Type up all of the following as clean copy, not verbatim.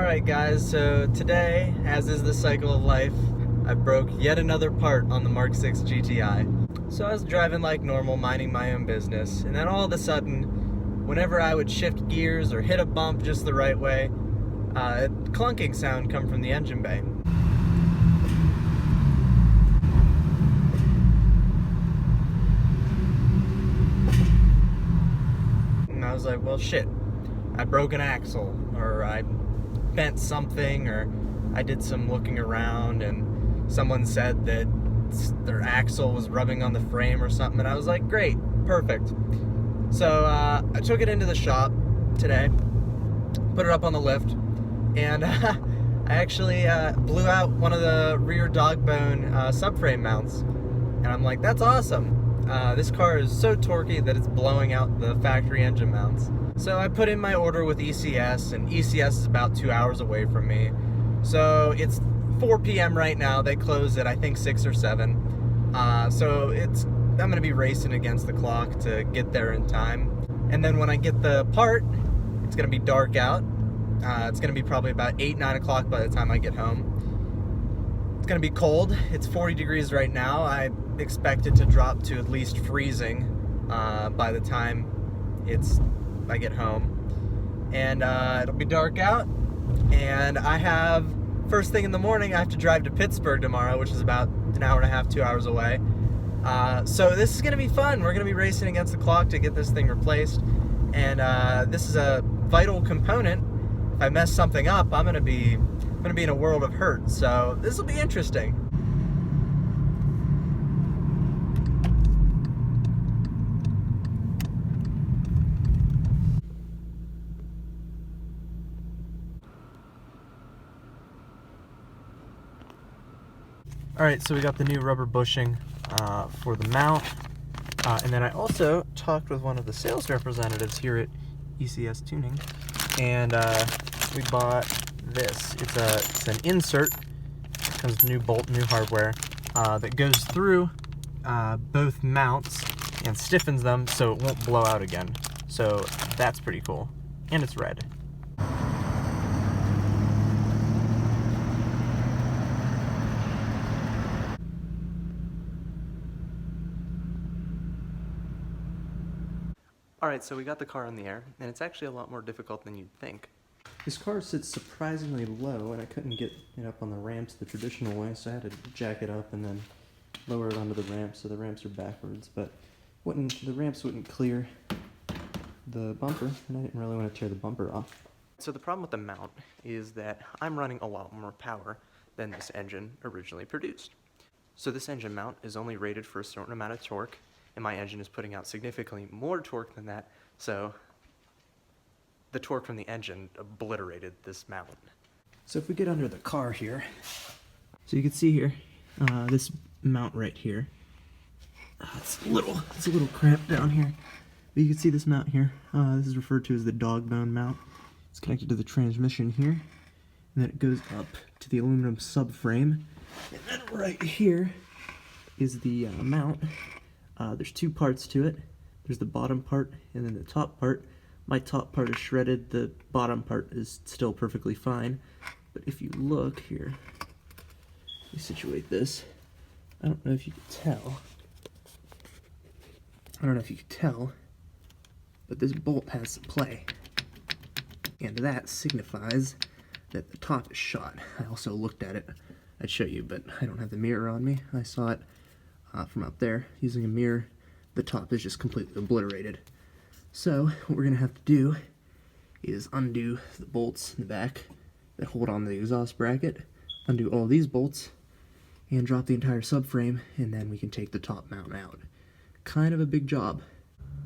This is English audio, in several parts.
Alright guys, so today, as is the cycle of life, I broke yet another part on the Mk6 Gti. So I was driving like normal, minding my own business, and then all of a sudden, whenever I would shift gears or hit a bump just the right way, a clunking sound come from the engine bay. And I was like, well shit, I broke an axle, or I bent something, or I did some looking around and someone said that their axle was rubbing on the frame or something, and I was like, great, perfect. So I took it into the shop today, put it up on the lift, and I actually blew out one of the rear Dogbone subframe mounts, and I'm like, that's awesome. This car is so torquey that it's blowing out the factory engine mounts. So I put in my order with ECS, and ECS is about 2 hours away from me. So it's 4 p.m. right now. They close at I think 6 or 7. So I'm gonna be racing against the clock to get there in time. And then when I get the part, it's gonna be dark out. It's gonna be probably about 8, 9 o'clock by the time I get home. It's gonna be cold. It's 40 degrees right now. I expect it to drop to at least freezing by the time I get home. And it'll be dark out, and first thing in the morning, I have to drive to Pittsburgh tomorrow, which is about an hour and a half, 2 hours away. So this is gonna be fun. We're gonna be racing against the clock to get this thing replaced, and this is a vital component. If I mess something up, I'm gonna be in a world of hurt. So this will be interesting. Alright, so we got the new rubber bushing for the mount, and then I also talked with one of the sales representatives here at ECS Tuning, and we bought this. It's an insert. It comes with new bolt, new hardware, that goes through both mounts and stiffens them so it won't blow out again. So that's pretty cool, and it's red. Alright, so we got the car in the air, and it's actually a lot more difficult than you'd think. This car sits surprisingly low, and I couldn't get it up on the ramps the traditional way, so I had to jack it up and then lower it onto the ramps, so the ramps are backwards, but the ramps wouldn't clear the bumper, and I didn't really want to tear the bumper off. So the problem with the mount is that I'm running a lot more power than this engine originally produced. So this engine mount is only rated for a certain amount of torque, and my engine is putting out significantly more torque than that, so the torque from the engine obliterated this mount. So if we get under the car here, so you can see here, this mount right here, it's a little cramped down here, but you can see this mount here. This is referred to as the Dogbone mount. It's connected to the transmission here, and then it goes up to the aluminum subframe, and then right here is the mount. There's two parts to it. There's the bottom part and then the top part. My top part is shredded, the bottom part is still perfectly fine. But if you look here, let me situate this. I don't know if you could tell, but this bolt has some play. And that signifies that the top is shot. I also looked at it. I'd show you, but I don't have the mirror on me. I saw it from up there using a mirror. The top is just completely obliterated. So what we're gonna have to do is undo the bolts in the back that hold on to the exhaust bracket, undo all these bolts, and drop the entire subframe, and then we can take the top mount out. Kind of a big job.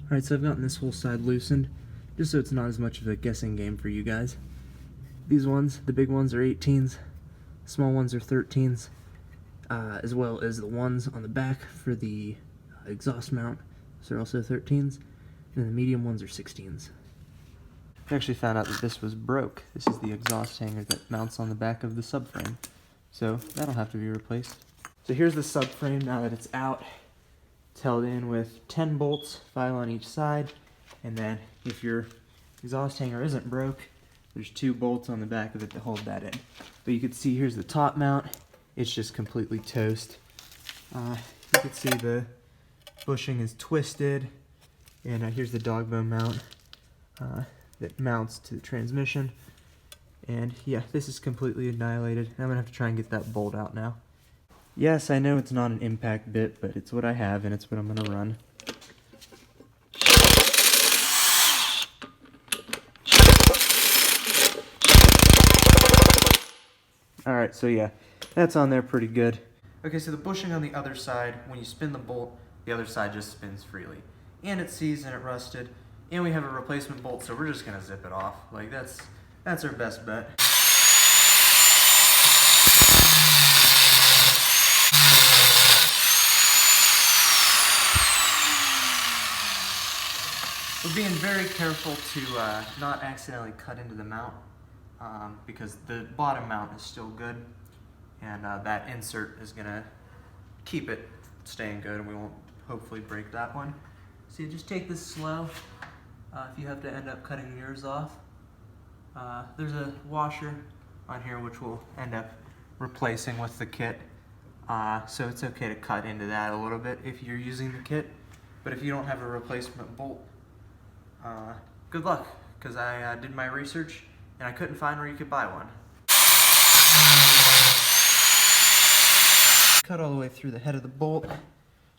Alright, so I've gotten this whole side loosened, just so it's not as much of a guessing game for you guys. These ones, the big ones, are 18s, small ones are 13s. As well as the ones on the back for the exhaust mount, so they're also 13s, and the medium ones are 16s. I actually found out that this was broke. This is the exhaust hanger that mounts on the back of the subframe, so that'll have to be replaced. So here's the subframe now that it's out. It's held in with 10 bolts, 5 on each side, and then if your exhaust hanger isn't broke, There's 2 bolts on the back of it to hold that in. But you can see here's the top mount. It's just completely toast. You can see the bushing is twisted. And here's the Dogbone mount that mounts to the transmission. And yeah, this is completely annihilated. I'm gonna have to try and get that bolt out now. Yes, I know it's not an impact bit, but it's what I have and it's what I'm gonna run. Alright, so yeah, that's on there pretty good. Okay, so the bushing on the other side, when you spin the bolt, the other side just spins freely. And it seized and it rusted. And we have a replacement bolt, so we're just gonna zip it off. Like that's our best bet. We're being very careful to not accidentally cut into the mount because the bottom mount is still good, and that insert is gonna keep it staying good, and we won't hopefully break that one. So you just take this slow if you have to end up cutting yours off. There's a washer on here which we'll end up replacing with the kit, so it's okay to cut into that a little bit if you're using the kit, but if you don't have a replacement bolt, good luck, because I did my research and I couldn't find where you could buy one. Cut all the way through the head of the bolt.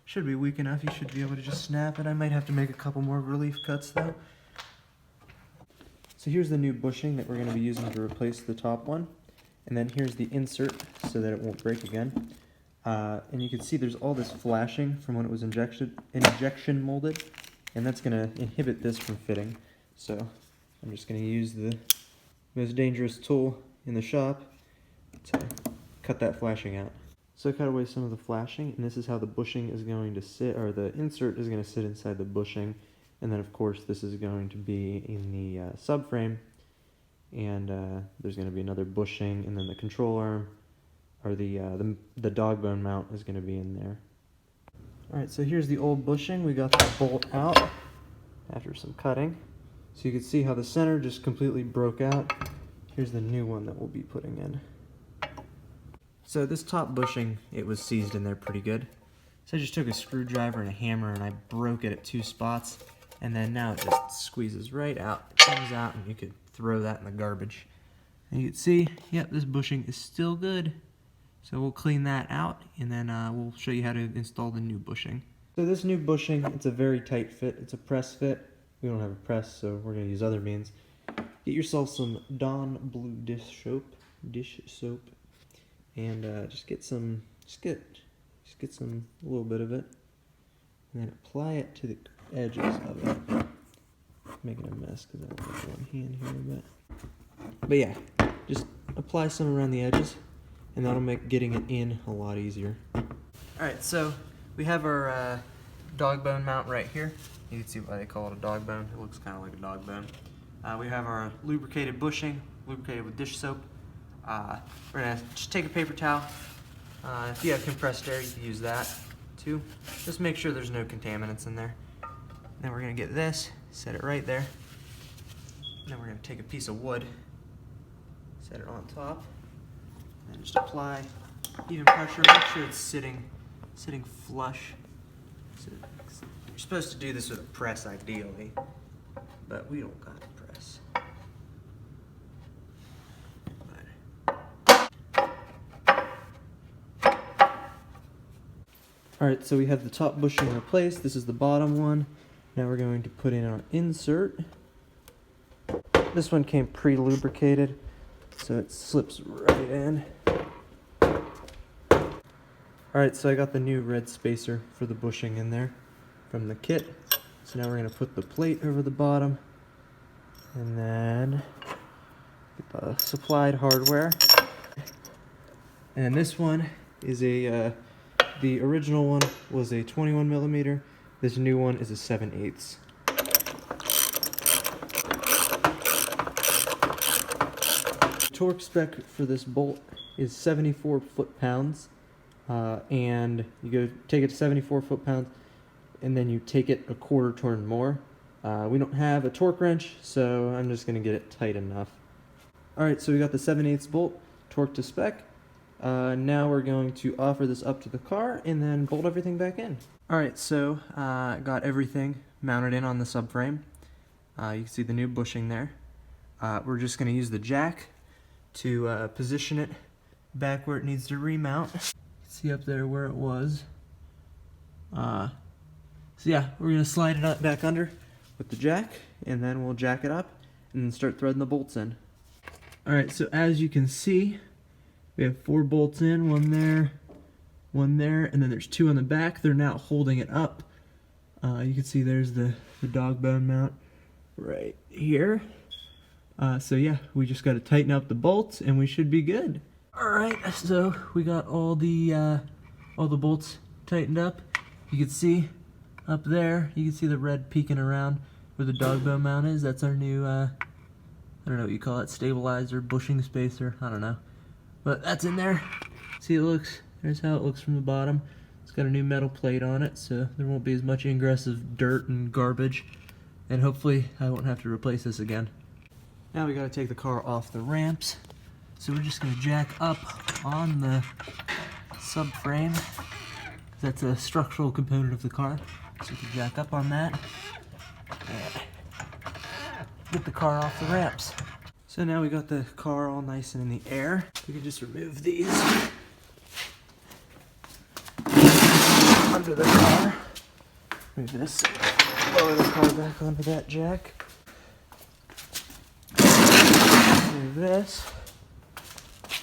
Should be weak enough, you should be able to just snap it. I might have to make a couple more relief cuts though. So here's the new bushing that we're going to be using to replace the top one. And then here's the insert so that it won't break again. And you can see there's all this flashing from when it was injection molded. And that's going to inhibit this from fitting. So I'm just going to use the most dangerous tool in the shop to cut that flashing out. So I cut away some of the flashing, and this is how the bushing is going to sit, or the insert is going to sit inside the bushing. And then of course this is going to be in the subframe, and there's going to be another bushing, and then the control arm, or the Dogbone mount is going to be in there. Alright, so here's the old bushing. We got the bolt out after some cutting. So you can see how the center just completely broke out. Here's the new one that we'll be putting in. So this top bushing, it was seized in there pretty good. So I just took a screwdriver and a hammer and I broke it at 2 spots. And then now it just squeezes right out. It comes out and you could throw that in the garbage. And you can see, yep, this bushing is still good. So we'll clean that out, and then we'll show you how to install the new bushing. So this new bushing, it's a very tight fit. It's a press fit. We don't have a press, so we're going to use other means. Get yourself some Dawn Blue dish soap, and just get a little bit of it, and then apply it to the edges of it. Making a mess because I don't have one hand here, but yeah, just apply some around the edges. And that'll make getting it in a lot easier. Alright, so we have our Dogbone mount right here. You can see why they call it a Dogbone. It looks kind of like a dog bone. We have our lubricated bushing, lubricated with dish soap. We're going to just take a paper towel. If you have compressed air, you can use that too. Just make sure there's no contaminants in there. Then we're going to get this, set it right there. Then we're going to take a piece of wood, set it on top. And just apply even pressure. Make sure it's sitting flush. So you're supposed to do this with a press ideally, but we don't got a press. Alright, so we have the top bushing replaced. This is the bottom one. Now we're going to put in our insert. This one came pre-lubricated, so it slips right in. Alright, so I got the new red spacer for the bushing in there from the kit. So now we're going to put the plate over the bottom, and then get the supplied hardware. And this one is the original one was a 21mm. This new one is a 7/8. Torque spec for this bolt is 74 foot-pounds, and you go take it to 74 foot-pounds, and then you take it a quarter turn more. We don't have a torque wrench, so I'm just going to get it tight enough. Alright, so we got the 7/8 bolt torqued to spec. Now we're going to offer this up to the car and then bolt everything back in. Alright, so got everything mounted in on the subframe. You can see the new bushing there. We're just going to use the jack to position it back where it needs to remount. See up there where it was. So yeah, we're going to slide it back under with the jack, and then we'll jack it up and then start threading the bolts in. Alright, so as you can see, we have 4 bolts in, one there, and then there's 2 on the back. They're now holding it up. You can see there's the Dogbone mount right here. So yeah, we just got to tighten up the bolts and we should be good. Alright, so we got all the bolts tightened up. You can see up there, you can see the red peeking around where the Dogbone mount is. That's our new, I don't know what you call it, stabilizer, bushing spacer, I don't know. But that's in there. See, there's how it looks from the bottom. It's got a new metal plate on it, so there won't be as much ingress of dirt and garbage. And hopefully I won't have to replace this again. Now we gotta take the car off the ramps. So we're just gonna jack up on the subframe. That's a structural component of the car. So we can jack up on that. Get the car off the ramps. So now we got the car all nice and in the air. We can just remove these under the car. Move this, lower the car back onto that jack. Move this.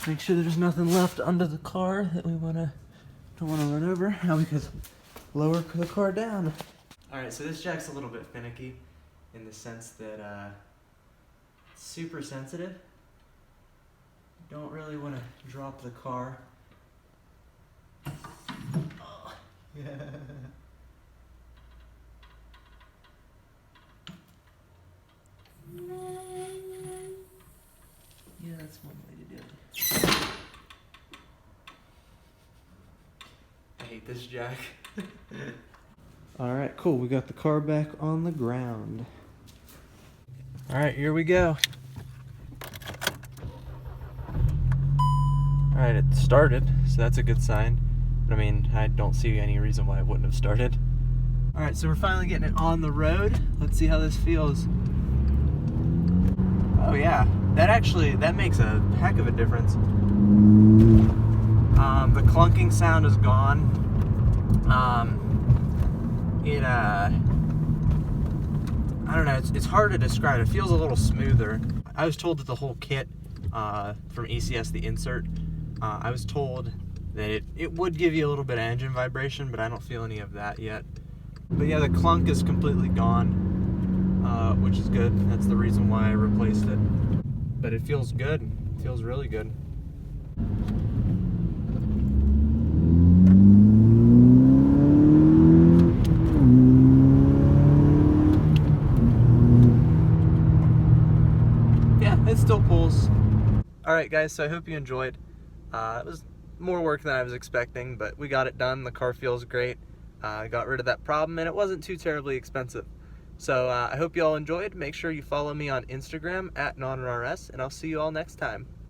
Make sure there's nothing left under the car that we don't want to run over. Now we can lower the car down. Alright, so this jack's a little bit finicky in the sense that it's super sensitive. Don't really want to drop the car. Oh. Yeah. Yeah, that's one way to do it. I hate this jack. Alright, cool. We got the car back on the ground. Alright, here we go. Alright, it started, so that's a good sign. But I mean, I don't see any reason why it wouldn't have started. Alright, so we're finally getting it on the road. Let's see how this feels. Oh yeah, that makes a heck of a difference. The clunking sound is gone. I don't know, it's hard to describe. It feels a little smoother. I was told that the whole kit from ECS, the insert, I was told that it would give you a little bit of engine vibration, but I don't feel any of that yet. But yeah, the clunk is completely gone, which is good. That's the reason why I replaced it. But it feels good. It feels really good. It still pulls. Alright guys, so I hope you enjoyed. It was more work than I was expecting, but we got it done. The car feels great. Got rid of that problem, and it wasn't too terribly expensive. So I hope you all enjoyed. Make sure you follow me on Instagram @NonRRS, and I'll see you all next time.